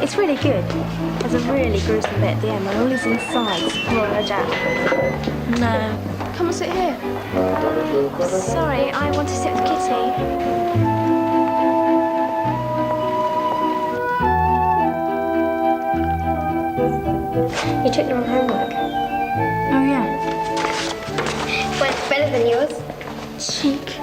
It's really good. There's a really gruesome bit at the end when all his insides roll down. No. Come and sit here. Sorry, I want to sit with Kitty. You took your own homework. Oh, yeah. Well, it's better than yours. Cheek.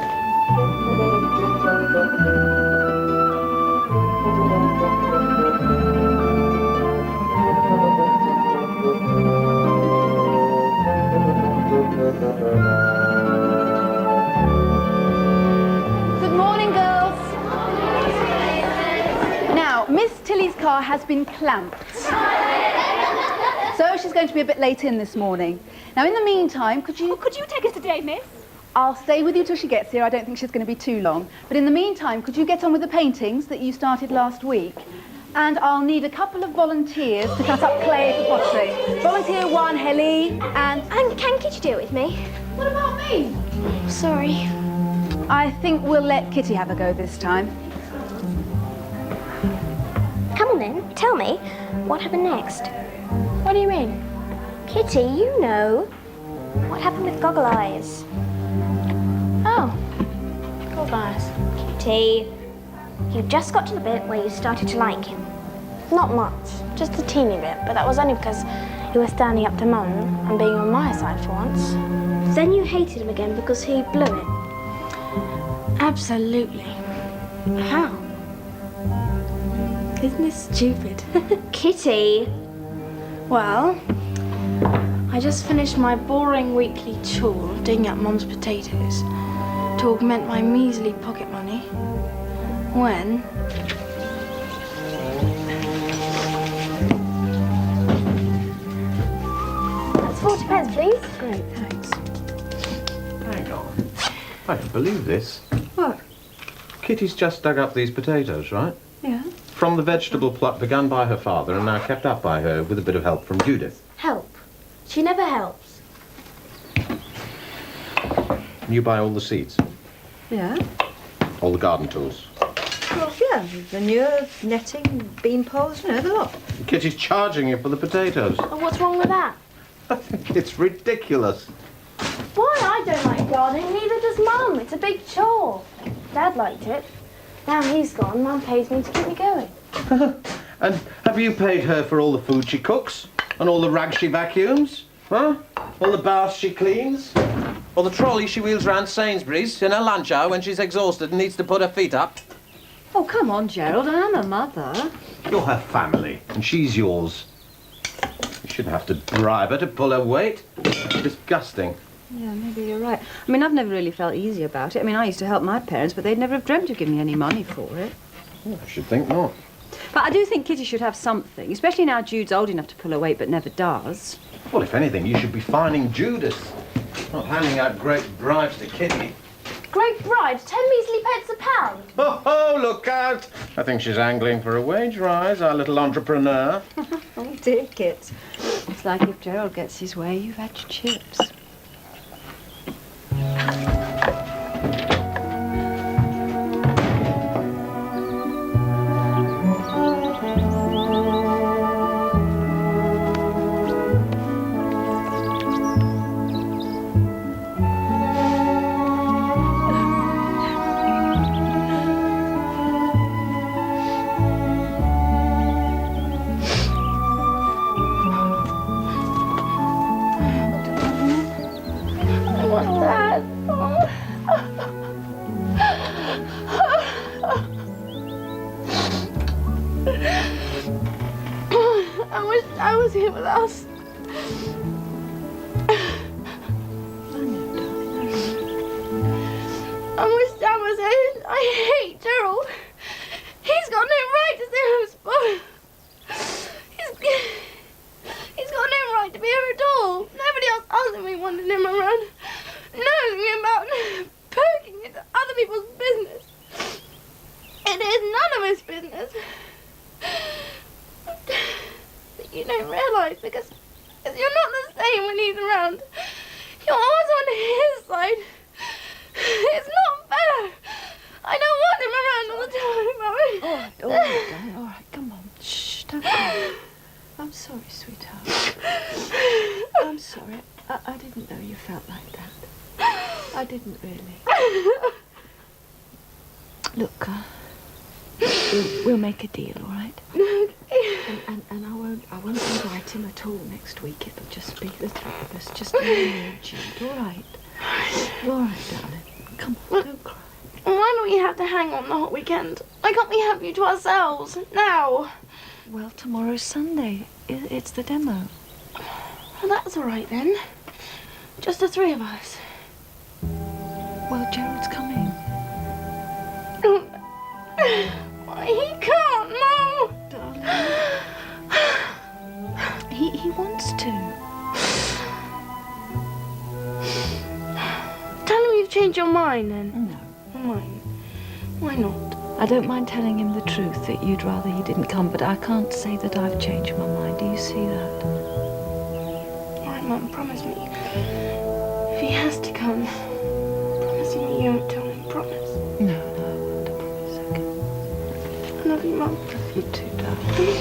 Good morning, girls. Now, Miss Tilly's car has been clamped. So she's going to be a bit late in this morning. Now, in the meantime, could you take us today, miss? I'll stay with you till she gets here. I don't think she's going to be too long. But in the meantime, could you get on with the paintings that you started last week? And I'll need a couple of volunteers to cut up clay for pottery. Volunteer 1, Helly, and Can Kitty do it with me? what about me? Sorry. I think we'll let Kitty have a go this time. Come on then, tell me. What happened next? What do you mean? Kitty, you know. What happened with Goggle Eyes? Oh. Goggle Eyes. Kitty, you just got to the bit where you started to like him. Not much. Just a teeny bit, but that was only because you were standing up to Mum and being on my side for once. Then you hated him again because he blew it. Absolutely. How? Isn't this stupid? Kitty. Well, I just finished my boring weekly chore of digging up Mum's potatoes to augment my measly pocket money when... That's 40 pence, please. Great, thanks. Hang on. I don't believe this. What? Kitty's just dug up these potatoes, right? Yeah. From the vegetable plot begun by her father and now kept up by her with a bit of help from Judith. Help. She never helps. You buy all the seeds, Yeah. all the garden tools. Well, yeah, manure, netting, bean poles, you know, the lot. Kitty's charging you for the potatoes. Oh, what's wrong with that? I think it's ridiculous. Why? I don't like gardening, neither does Mum. It's a big chore. Dad liked it. Now he's gone, Mum pays me to keep me going. And have you paid her for all the food she cooks? And all the rags she vacuums? Huh? All the baths she cleans? Or the trolley she wheels round Sainsbury's in her lunch hour when she's exhausted and needs to put her feet up? Oh, come on, Gerald, I'm a mother. You're her family, and she's yours. You shouldn't have to bribe her to pull her weight. Disgusting. Yeah, maybe you're right. I mean, I've never really felt easy about it. I mean, I used to help my parents, but they'd never have dreamt of giving me any money for it. I should think not. But I do think Kitty should have something, especially now Jude's old enough to pull her weight but never does. Well, if anything, you should be fining Judith, not handing out great bribes to Kitty. Great bribes, 10 measly pence a pound. Oh, look out! I think she's angling for a wage rise, our little entrepreneur. Oh, dear Kit. It's like if Gerald gets his way, you've had your chips. I wish I was here with us. I wish Dad was here. I hate Gerald. He's got no right to say I'm spoiled. He's got no right to be here at all. Nobody else other than me wanted him around. Knowing about poking into other people's business. It is none of his business. But you don't realise because you're not the same when he's around. You're always on his side. It's not fair. I don't want him around all the time, Mummy. All right, darling, all right, come on. Shh, don't you felt like that. I didn't really. Look, we'll make a deal, all right? And I won't invite him at all next week. It'll just be the three of us, just me and you, Jude, all right? All right, darling. Come on, don't cry. Why don't we have to hang on the whole weekend? Why can't we have you to ourselves, now? Well, tomorrow's Sunday. It's the demo. Well, that's all right then. Just the three of us. Well, Gerald's coming. He can't, Mum. Darling. He wants to. Tell him you've changed your mind then. No. Why not? I don't mind telling him the truth, that you'd rather he didn't come, but I can't say that I've changed my mind. Do you see that? All right, Mum, promise me. If he has to come, promise me you won't tell him, promise. No, I won't. I promise. Okay. I love you, Mum. Love you too, darling.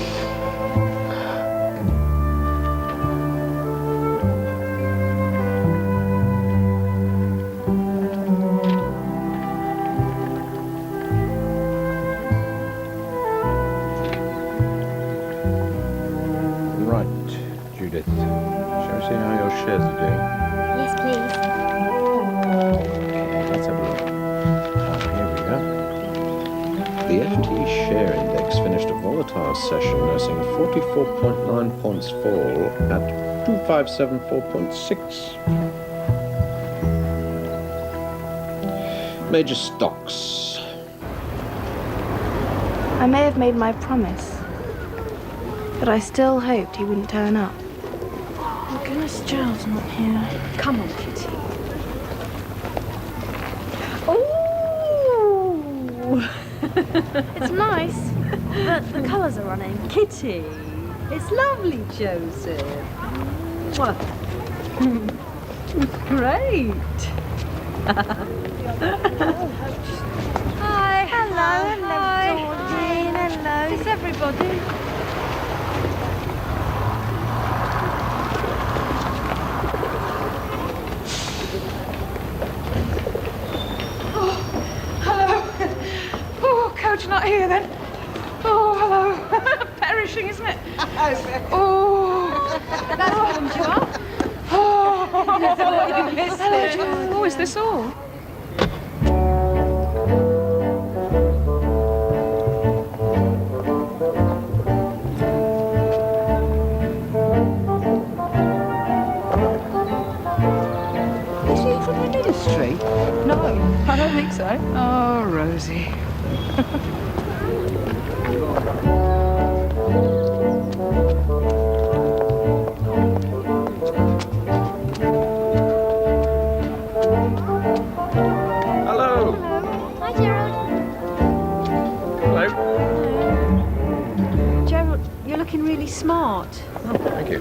Right, Judith. Shall we see how your shares are doing? Yes, please. Let's have a look. Here we go. The FT share index finished a volatile session, nursing a 44.9 points fall at 2574.6. Major stocks. I may have made my promise, but I still hoped he wouldn't turn up. Oh, goodness, Gerald's not here. Come on, Kitty. Ooh! It's nice, but the colours are running. Kitty, it's lovely, Joseph. What? Great. Hi. Hello, Hi. Georgine, hello. Is everybody? Oh, coach not here then. Oh, hello. Perishing, isn't it? Oh. That's warmed you up. Oh, is this all? Is he from the ministry? No, I don't think so. Oh, Rosie. Hello. Hi, Gerald. Hello. Gerald, you're looking really smart. Oh, thank you.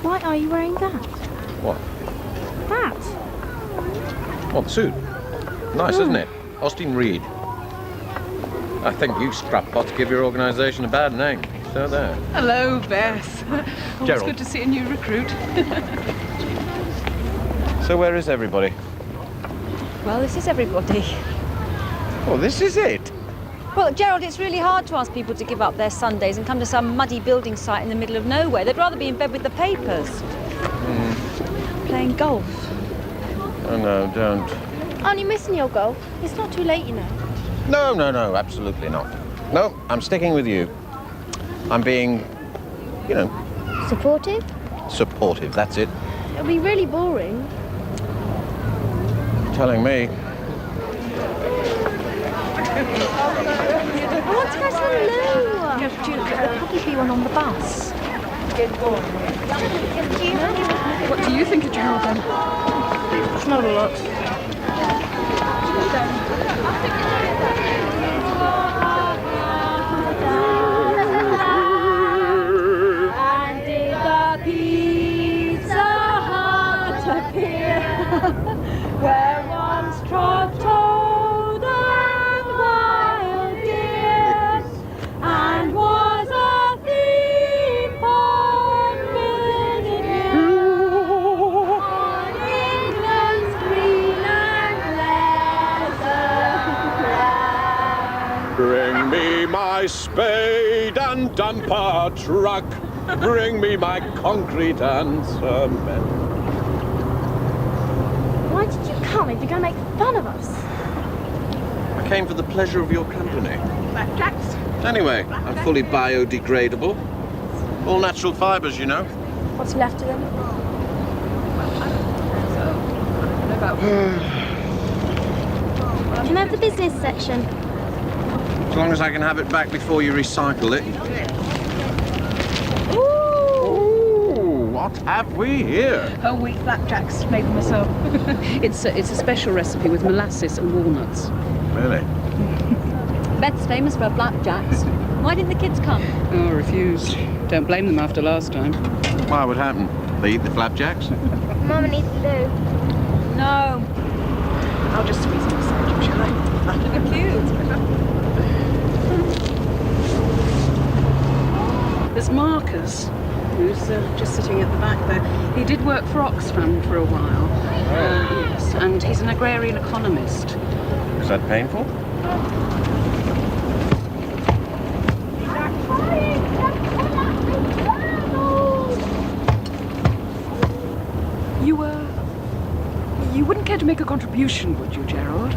Why are you wearing that? What? That? Oh, the suit. Nice, isn't it? Austin Reed. I think you scrapbots give your organisation a bad name. So there. Hello, Beth. Always Gerald. good to see a new recruit. So where is everybody? Well, this is everybody. Oh, this is it. Well, Gerald, it's really hard to ask people to give up their Sundays and come to some muddy building site in the middle of nowhere. They'd rather be in bed with the papers. Playing golf. Oh, no, don't. Aren't you missing your golf? It's not too late, you know. No, absolutely not. No, I'm sticking with you. I'm being, Supportive? supportive, that's it. It'll be really boring. Telling me. I want to go to the loo. Jude, there'll probably be one on the bus. What do you think of Gerald then? It's not a lot. And did the Pizza Hut appear where once trod toad and wild deer, and was a theme park building on spade and dumper truck, bring me my concrete and cement. Why did you come if you're going to make fun of us? I came for the pleasure of your company. Flapjacks. Anyway, I'm fully biodegradable. All natural fibres, you know. What's left of them? Can I have the business section? As long as I can have it back before you recycle it. Ooh, what have we here? Whole wheat flapjacks made for myself. It's a special recipe with molasses and walnuts. Really? Beth's famous for her flapjacks. Why didn't the kids come? Oh, I refused. Don't blame them after last time. Why, what happened? They eat the flapjacks? Mama needs the loo. No. I'll just squeeze them aside, shall I? Look at you. There's Marcus, who's just sitting at the back there. He did work for Oxfam for a while. Yes, and he's an agrarian economist. Is that painful? You wouldn't care to make a contribution, would you, Gerald?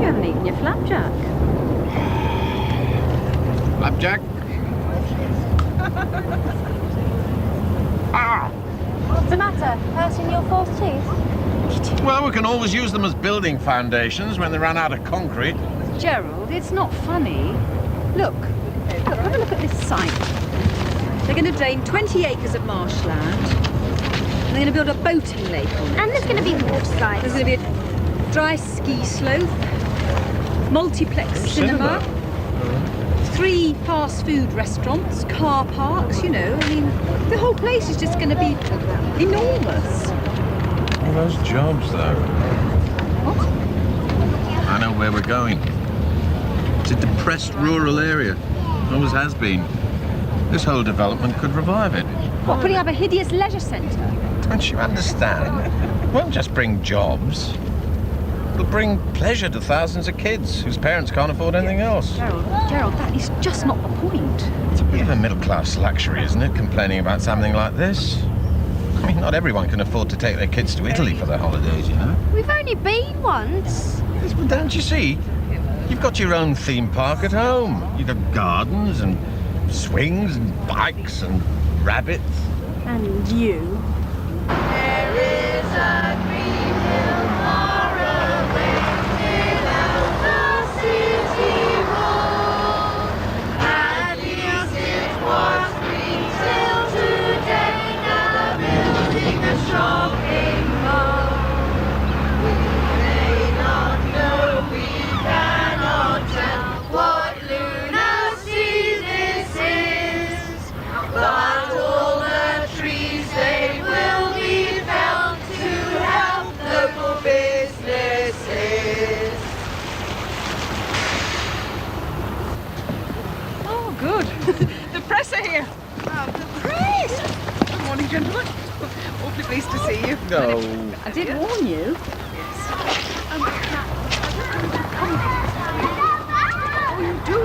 You haven't eaten your flapjack. Flapjack? What's the matter? Hurting your false teeth? Well, we can always use them as building foundations when they run out of concrete. Gerald, it's not funny. Look, have a look at this site. They're going to drain 20 acres of marshland. And they're going to build a boating lake on it. And there's going to be water There's slides. going to be a dry ski slope, multiplex cinema, 3 fast food restaurants, car parks, you know. I mean, the whole place is just going to be enormous. All those jobs, though. What? I know where we're going. It's a depressed rural area. Always has been. This whole development could revive it. What, putting up a hideous leisure centre? Don't you understand? It won't just bring jobs. It'll bring pleasure to thousands of kids whose parents can't afford anything else. Gerald, that is just not the point. It's a bit of a middle-class luxury, isn't it, complaining about something like this? I mean, not everyone can afford to take their kids to Italy for their holidays, you know? We've only been once. Yes, but don't you see? You've got your own theme park at home. You've got gardens and swings and bikes and rabbits. And you. There is a green hill far away, without the city wall. At least it was green till today. Now building a shopping mall. We may not know, we cannot tell what lunacy this is, but all the trees they will be felled to help local businesses. Oh, good. The press are here. Oh, the press! Good morning, gentlemen. Awfully pleased to see you. No. I did warn you. Oh, you do.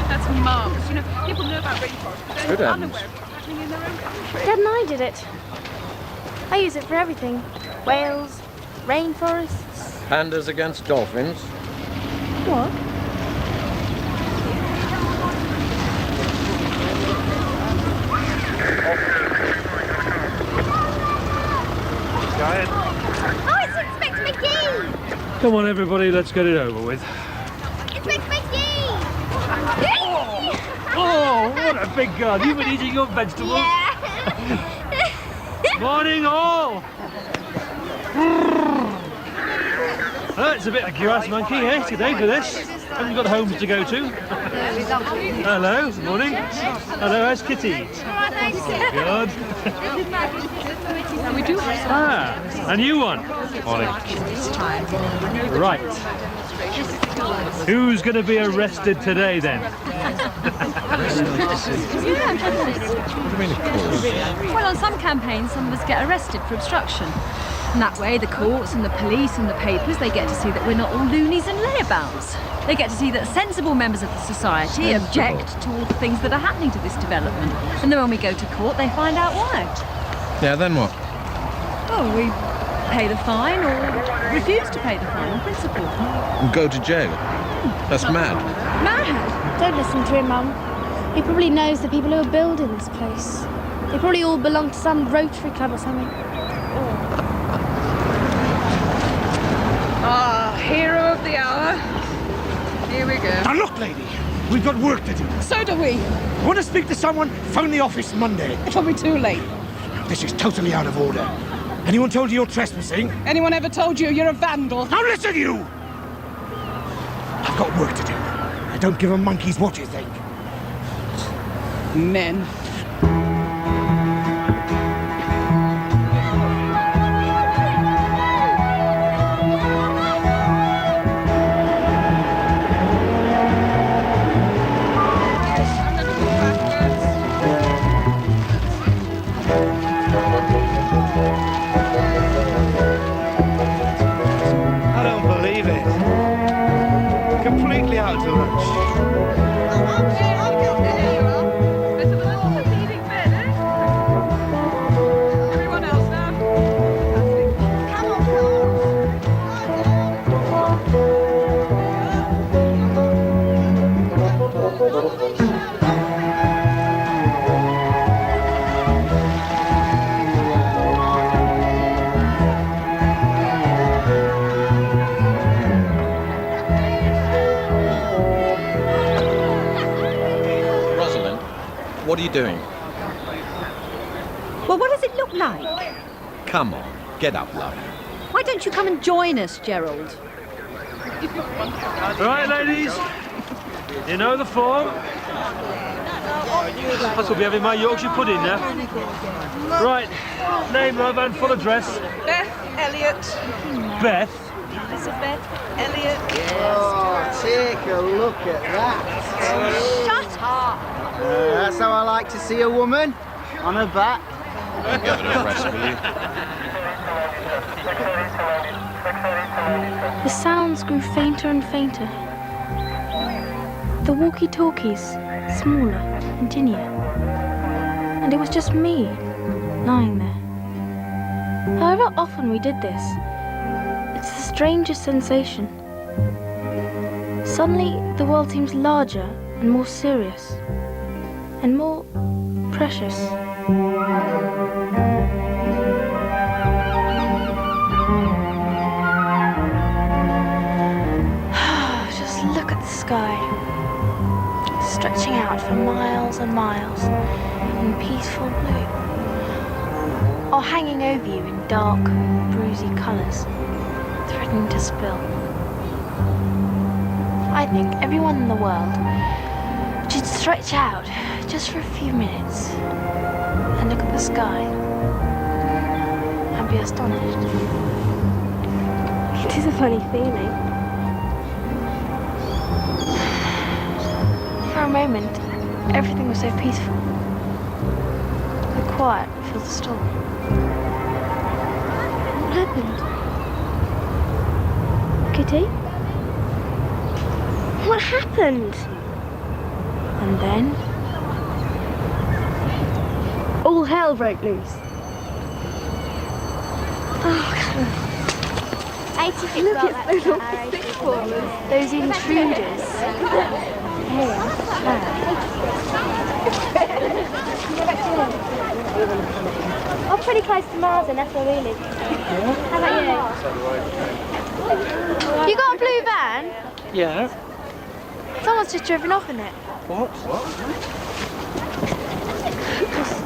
That's marvellous. You know, people know about rainforests, but Good they're heavens. unaware of what's happening in their own country. Dad and I did it. I use it for everything. Whales, rainforests. Pandas against dolphins. What? Oh, it's Inspector McGee! Come on, everybody, let's get it over with. Inspector McGee! Oh, what a big gun. You've been eating your vegetables. Yeah. Morning, all. It's a bit of grass monkey, eh, today for this. Haven't got homes to go to. Hello, morning. Hello, how's Kitty? Good. And we do have A new one. Morning. Right. Who's going to be arrested today, then? Well, on some campaigns, some of us get arrested for obstruction. And that way the courts and the police and the papers, they get to see that we're not all loonies and layabouts. They get to see that sensible members of the society object to all the things that are happening to this development. And then when we go to court, they find out why. Yeah, then what? Oh, we pay the fine or refuse to pay the fine on principle. And go to jail? That's mad. Mad? Don't listen to him, Mum. He probably knows the people who are building this place. They probably all belong to some Rotary Club or something. Ah, hero of the hour. Here we go. Now look, lady, we've got work to do. So do we. Want to speak to someone? Phone the office Monday. It'll be too late. This is totally out of order. Anyone told you you're trespassing? Anyone ever told you you're a vandal? Now listen, you! I've got work to do. I don't give a monkey's what you think. Men. I don't believe it. Completely out to lunch. Everyone else now. Rosalind, what are you doing? Well, what does it look like? Come on, get up, love. Why don't you come and join us, Gerald? Right, ladies. You know the form. I could be having my Yorkshire pudding now. Right, name, love, and full address. Beth Elliot. Beth. Elizabeth Elliot. Oh, take a look at that. Shut up! That's how I like to see a woman. On her back. Don't give it a rest, will you? The sounds grew fainter and fainter. The walkie-talkies smaller and tinier. And it was just me lying there. However often we did this, it's the strangest sensation. Suddenly the world seems larger and more serious and more precious. Just look at the sky, stretching out for miles and miles in peaceful blue, or hanging over you in dark, bruisey colours, threatening to spill. I think everyone in the world should stretch out just for a few minutes and look at the sky and be astonished. It is a funny feeling. For a moment, everything was so peaceful. The quiet filled the storm. What happened? Kitty? What happened? And then all hell broke loose. Look at those little stick those intruders. I'm pretty close to Mars, and that's where we live. How about you? You got a blue van? Yeah. Someone's just driven off in it. What?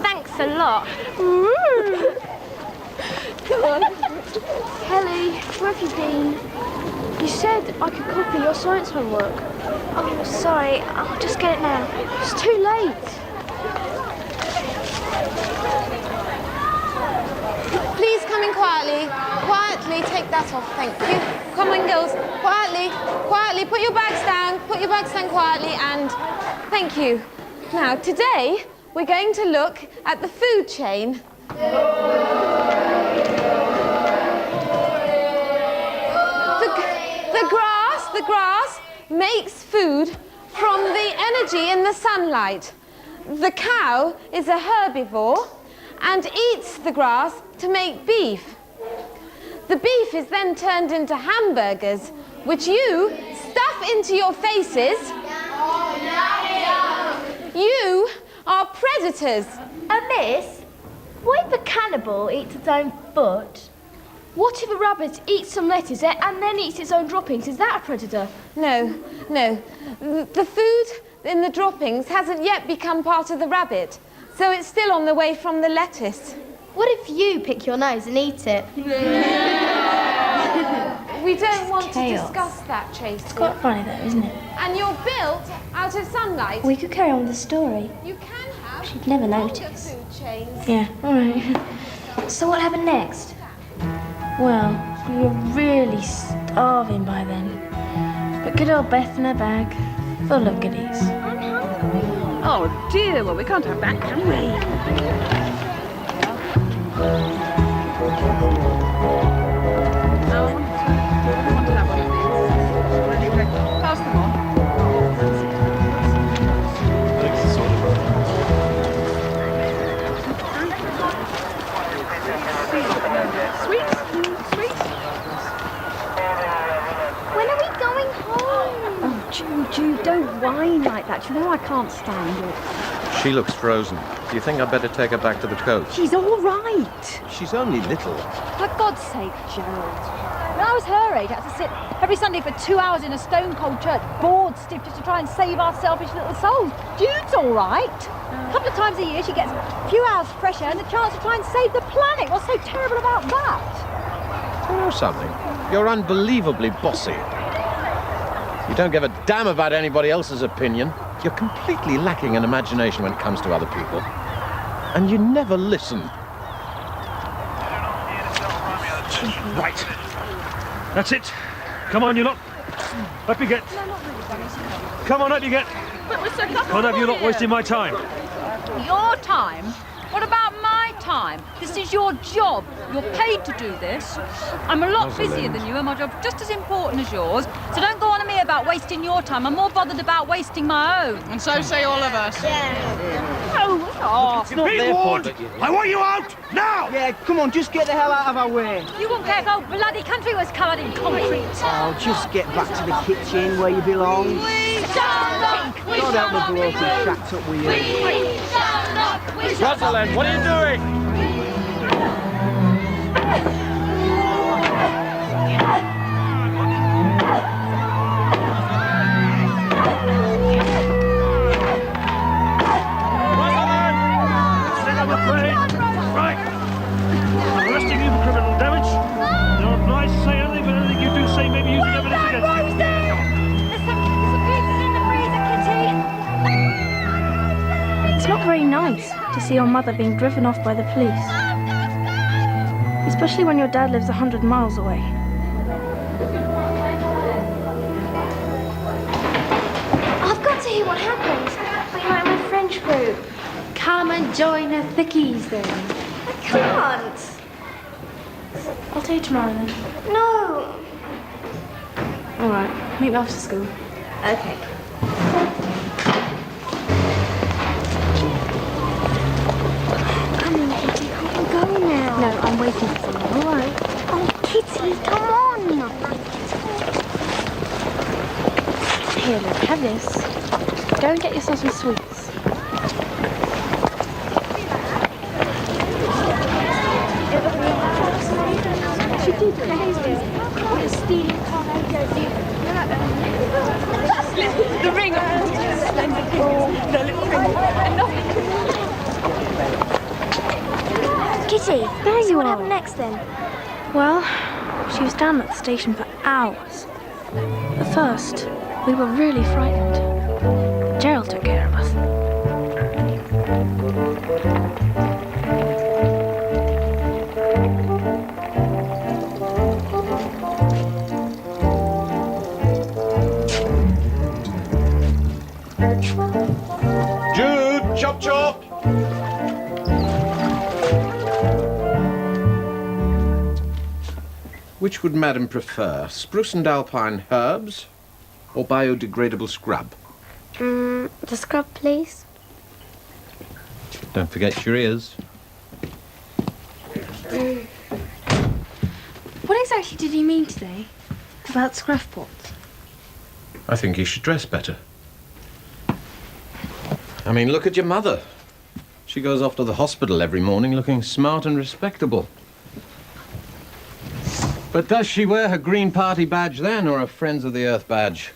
Thanks a lot. Come on. Kelly, where have you been? You said I could copy your science homework. Oh, sorry. I'll just get it now. It's too late. Please come in quietly. Quietly, take that off, thank you. Come on, girls. Quietly, quietly. Put your bags down. Put your bags down quietly, and thank you. Now, today, we're going to look at the food chain. grass makes food from the energy in the sunlight. The cow is a herbivore and eats the grass to make beef. The beef is then turned into hamburgers, which you stuff into your faces. You are predators. Miss, what if a cannibal eats its own foot? What if a rabbit eats some lettuce and then eats its own droppings? Is that a predator? No. The food in the droppings hasn't yet become part of the rabbit, so it's still on the way from the lettuce. What if you pick your nose and eat it? We don't want to discuss that, Tracy. It's quite funny though, isn't it? And you're built out of sunlight. We could carry on with the story. You can have She'd never longer notice. food chains. Yeah, alright. So what happened next? Well, we were really starving by then. But good old Beth in her bag, full of goodies. Oh dear, well we can't have that, can we? Pass them on. Sweet. When are we going home? Oh, Jude, don't whine like that. You know I can't stand it. She looks frozen. Do you think I'd better take her back to the coach? She's all right. She's only little. For God's sake, Gerald. When I was her age, I had to sit every Sunday for 2 hours in a stone-cold church, bored stiff, just to try and save our selfish little souls. Jude's all right. A couple of times a year, she gets a few hours fresh air and the chance to try and save the planet. What's so terrible about that? You know something? You're unbelievably bossy. You don't give a damn about anybody else's opinion. You're completely lacking in imagination when it comes to other people. And you never listen. Right. That's it. Come on, you lot. Up you get. Come on, up you get. But we're so Can't have you lot wasting my time. Your time? What about my time? This is your job. You're paid to do this. I'm a lot busier than you, and my job's just as important as yours. So don't go on to me about wasting your time. I'm more bothered about wasting my own. And so say all of us. Oh, It's not their fault. I want you out now! Yeah, come on, just get the hell out of our way. you wouldn't care if whole bloody country was covered in concrete. Oh, just get back to the kitchen where you belong. We shall not. We God shall help the not. bloke who shacked up with you. We shall not. We shall not. Rosalind, what are you doing? Right. I'm arresting you for criminal damage. You're not obliged to say anything, but anything you do say may be using evidence against you. It's not very nice to see your mother being driven off by the police. Especially when your dad lives 100 miles away. I've got to hear what happened. We like my French group. Come and join the thickies then. I can't. I'll tell you tomorrow then. No. All right, meet me after school. Okay. Come on, Kitty. I can go now. No, I'm waiting for someone. All right. Oh, Kitty, come on. Here, look, have this. Go and get yourself some sweets. The ring. Kitty, There so you what are. happened next then? Well, she was down at the station for hours. At first, we were really frightened. Gerald took care of us. Jude, chop chop! Which would Madam prefer? Spruce and alpine herbs or biodegradable scrub? The scrub, please. Don't forget your ears. What exactly did he mean today about scruff pots? I think you should dress better. I mean, look at your mother. She goes off to the hospital every morning looking smart and respectable. But does she wear her Green Party badge then, or a Friends of the Earth badge?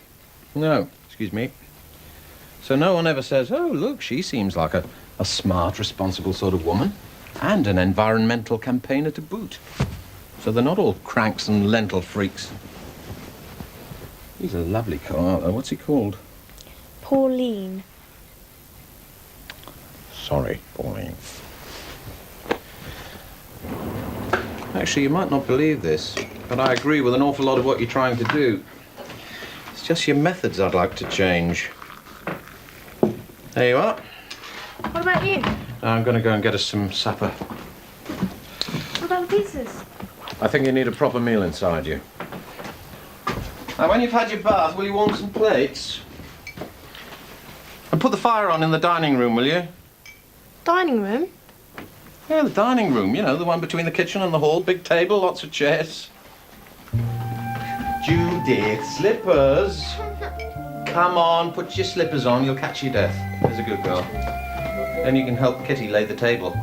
No, excuse me. So no one ever says, oh, look, she seems like a smart, responsible sort of woman, and an environmental campaigner to boot. So they're not all cranks and lentil freaks. He's a lovely car, though. What's he called? Pauline. Sorry, Pauline. Actually, you might not believe this, but I agree with an awful lot of what you're trying to do. It's just your methods I'd like to change. There you are. What about you? I'm going to go and get us some supper. What about the pizzas? I think you need a proper meal inside you. Now, when you've had your bath, will you warm some plates? And put the fire on in the dining room, will you? Dining room? Yeah, the dining room, you know, the one between the kitchen and the hall. Big table, lots of chairs. Judith, slippers. Come on, put your slippers on, you'll catch your death. There's a good girl. Then you can help Kitty lay the table.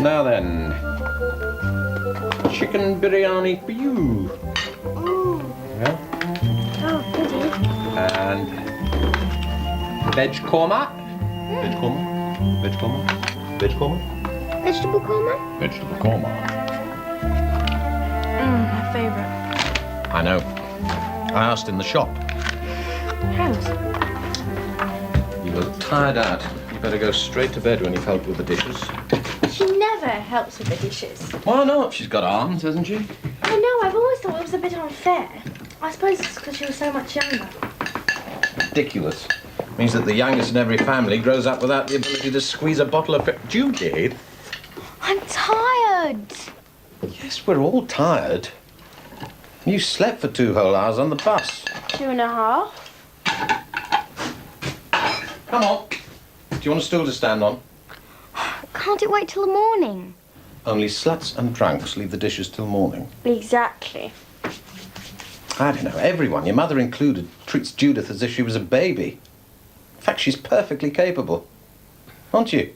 Now then, chicken biryani for you. Ooh. Yeah. Oh, goody. And veg korma. Veg korma. Veg korma. Veg korma. Vegetable korma? Vegetable korma. My favourite. I know. I asked in the shop. How's? You look tired out. You better go straight to bed when you've helped with the dishes. She never helps with the dishes. Why not? She's got arms, hasn't she? I know, I've always thought it was a bit unfair. I suppose it's because she was so much younger. Ridiculous. Means that the youngest in every family grows up without the ability to squeeze a bottle of... Judith? I'm tired. Yes, we're all tired. You slept for 2 whole hours on the bus. 2.5. Come on. Do you want a stool to stand on? Can't it wait till the morning? Only sluts and drunks leave the dishes till morning. Exactly. I don't know, everyone, your mother included, treats Judith as if she was a baby. In fact, she's perfectly capable. Aren't you?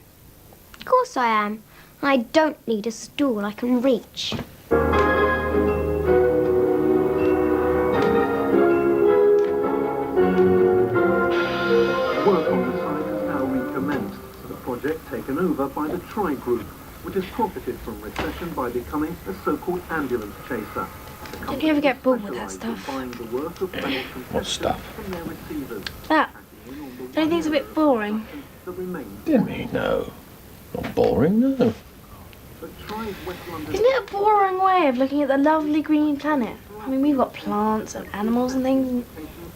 Of course I am. I don't need a stool I can reach. Work on the site has now recommenced, the project taken over by the Tri Group, which has profited from recession by becoming a so-called ambulance chaser. Don't you ever get bored with that stuff? What stuff? That. Don't you think it's a bit boring? Dimmy, no. Not boring, no. Isn't it a boring way of looking at the lovely green planet? I mean, we've got plants and animals and things. And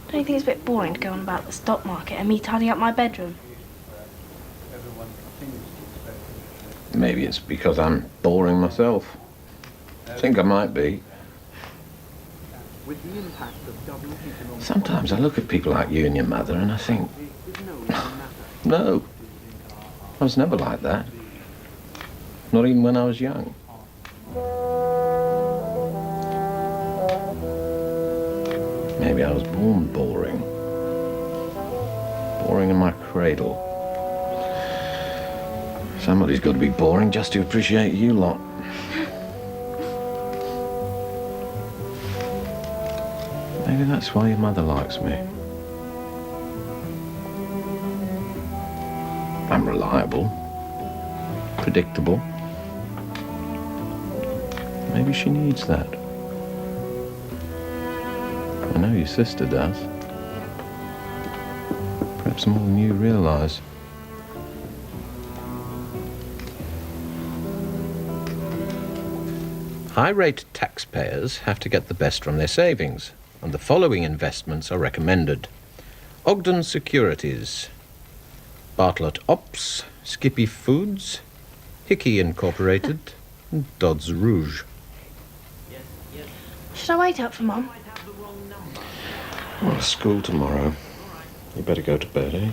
don't you think it's a bit boring to go on about the stock market and me tidying up my bedroom? Maybe it's because I'm boring myself. I think I might be. Sometimes I look at people like you and your mother and I think, no, I was never like that. Not even when I was young. Maybe I was born boring. Boring in my cradle. Somebody's got to be boring just to appreciate you lot. Maybe that's why your mother likes me. I'm reliable. Predictable. Maybe she needs that. I know your sister does. Perhaps more than you realise. High-rate taxpayers have to get the best from their savings, and the following investments are recommended. Ogden Securities, Bartlett Ops, Skippy Foods, Hickey Incorporated, and Dodds Rouge. Should I wait up for Mum? Well, school tomorrow. You better go to bed, eh?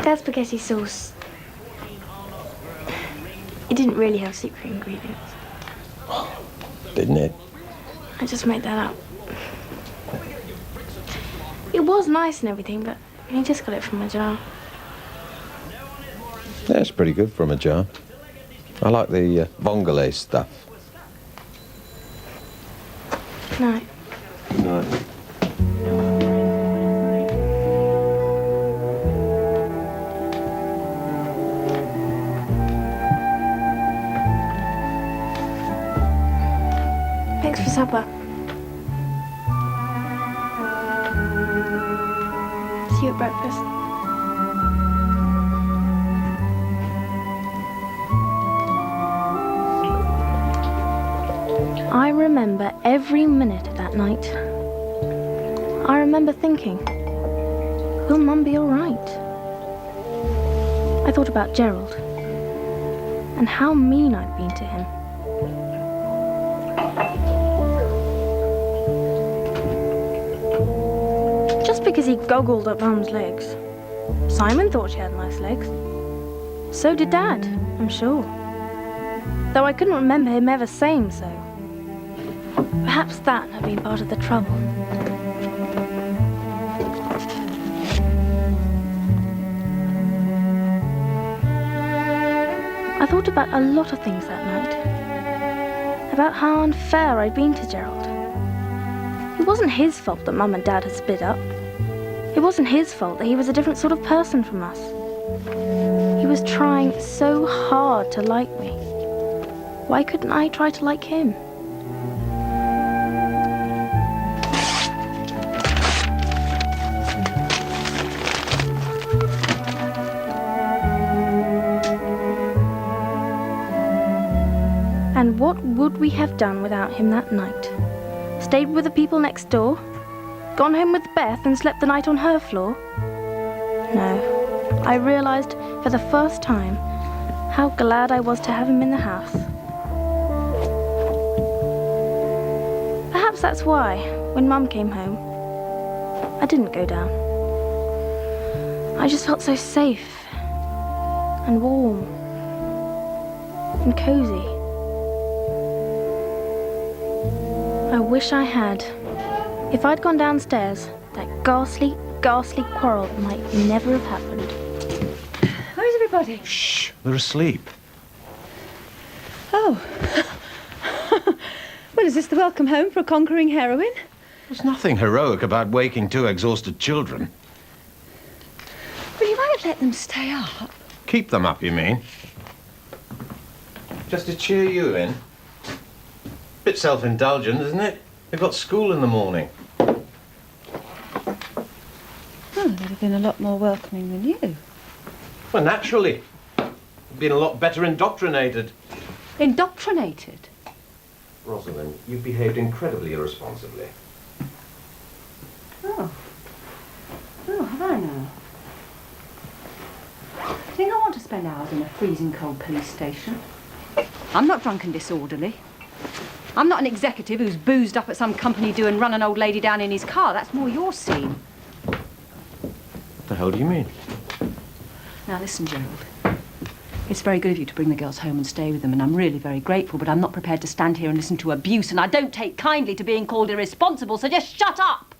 That spaghetti sauce. It didn't really have secret ingredients. Didn't it? I just made that up. It was nice and everything, but he just got it from a jar. Yeah, it's pretty good from a jar. I like the vongole stuff. No. No. Thanks for supper. See you at breakfast. I remember every minute of that night. I remember thinking, will Mum be all right? I thought about Gerald and how mean I'd been to him. Just because he goggled at Mum's legs. Simon thought she had nice legs. So did Dad, I'm sure. Though I couldn't remember him ever saying so. Perhaps that had been part of the trouble. I thought about a lot of things that night. About how unfair I'd been to Gerald. It wasn't his fault that Mum and Dad had split up. It wasn't his fault that he was a different sort of person from us. He was trying so hard to like me. Why couldn't I try to like him? And what would we have done without him that night? Stayed with the people next door? Gone home with Beth and slept the night on her floor? No. I realised for the first time how glad I was to have him in the house. Perhaps that's why, when Mum came home, I didn't go down. I just felt so safe and warm and cosy. I wish I had. If I'd gone downstairs, that ghastly quarrel might never have happened. Where's everybody? Shh, they're asleep. Oh. Well, is this the welcome home for a conquering heroine? There's nothing heroic about waking two exhausted children. Well, you won't let them stay up. Keep them up, you mean? Just to cheer you in. Bit self-indulgent, isn't it? They've got school in the morning. Oh, they'd have been a lot more welcoming than you. Well, naturally. Been a lot better indoctrinated. Indoctrinated? Rosalind, you've behaved incredibly irresponsibly. Oh. Oh, have I now? Do you think I want to spend hours in a freezing cold police station? I'm not drunk and disorderly. I'm not an executive who's boozed up at some company do and run an old lady down in his car. That's more your scene. What the hell do you mean? Now listen, Gerald. It's very good of you to bring the girls home and stay with them, and I'm really very grateful, but I'm not prepared to stand here and listen to abuse, and I don't take kindly to being called irresponsible, so just shut up!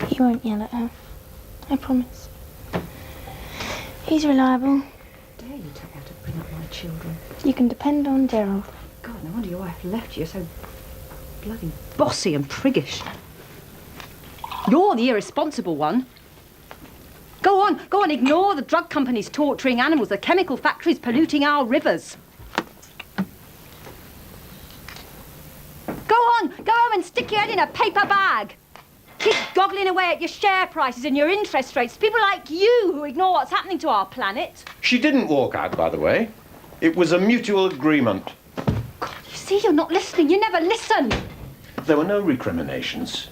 He won't yell at her. I promise. He's reliable. Dare you tell me how to bring up my children? You can depend on Gerald. God, no wonder your wife left you. You're so bloody bossy and priggish. You're the irresponsible one. Go on, ignore the drug companies torturing animals, the chemical factories polluting our rivers. Go home and stick your head in a paper bag. Keep goggling away at your share prices and your interest rates. People like you who ignore what's happening to our planet. She didn't walk out, by the way. It was a mutual agreement. You see, you're not listening. You never listen. There were no recriminations.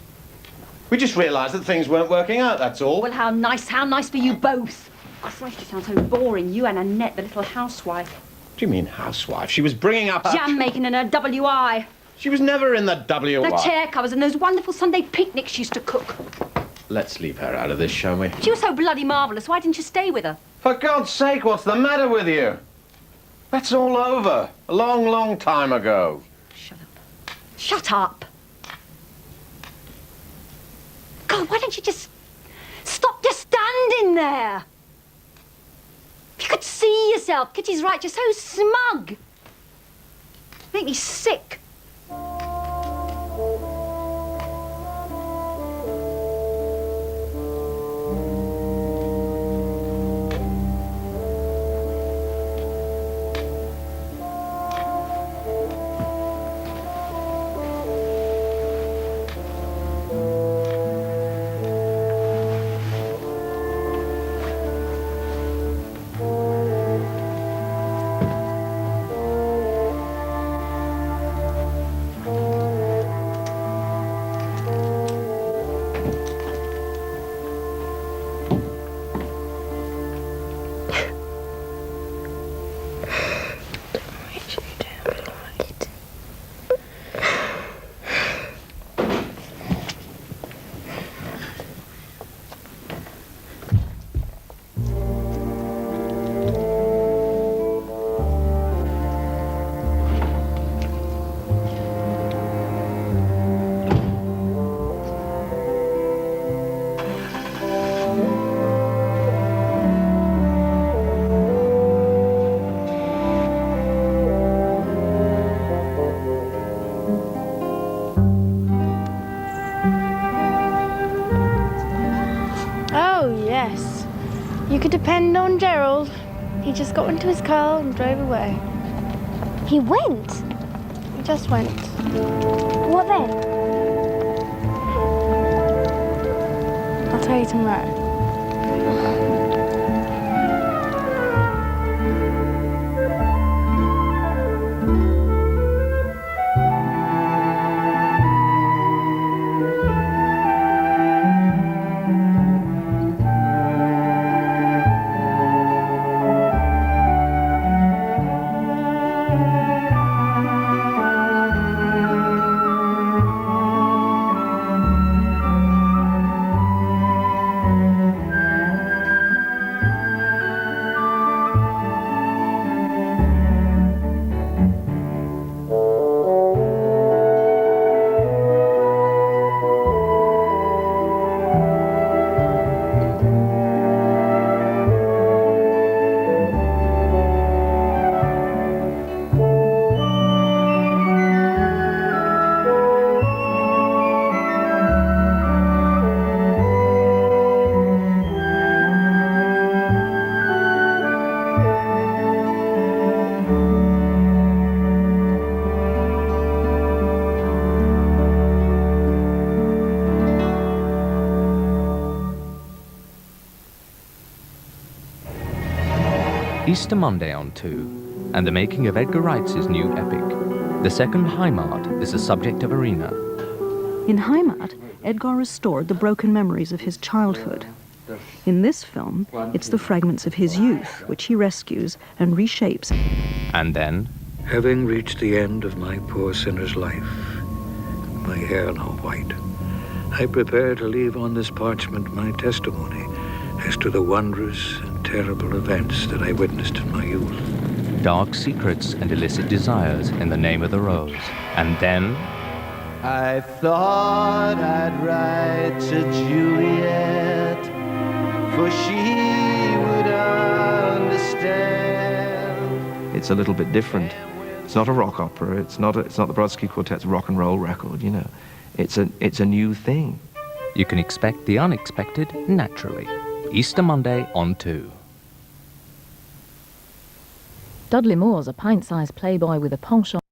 We just realised that things weren't working out, that's all. Well, how nice for you both. Christ, you sound so boring. You and Annette, the little housewife. What do you mean, housewife? She was bringing up Jam making in her WI. She was never in the WI. The chair covers and those wonderful Sunday picnics she used to cook. Let's leave her out of this, shall we? She was so bloody marvellous. Why didn't you stay with her? For God's sake, what's the matter with you? That's all over. A long, long time ago. Shut up. Shut up. God, why don't you just stop just standing there? If you could see yourself. Kitty's right, you're so smug. Make me sick. You could depend on Gerald. He just got into his car and drove away. He went? He just went. What then? I'll tell you tomorrow. Easter Monday on 2, and the making of Edgar Wright's new epic. The second Heimat is the subject of Arena. In Heimat, Edgar restored the broken memories of his childhood. In this film, it's the fragments of his youth which he rescues and reshapes. And then, having reached the end of my poor sinner's life, my hair now white, I prepare to leave on this parchment my testimony as to the wondrous and terrible events that I witnessed in my youth. Dark secrets and illicit desires in the name of the rose. And then, I thought I'd write to Juliet, for she would understand. It's a little bit different. It's not a rock opera. It's not the Brodsky Quartet's rock and roll record. You know, it's a new thing. You can expect the unexpected naturally. Easter Monday on 2. Dudley Moore's a pint-sized playboy with a penchant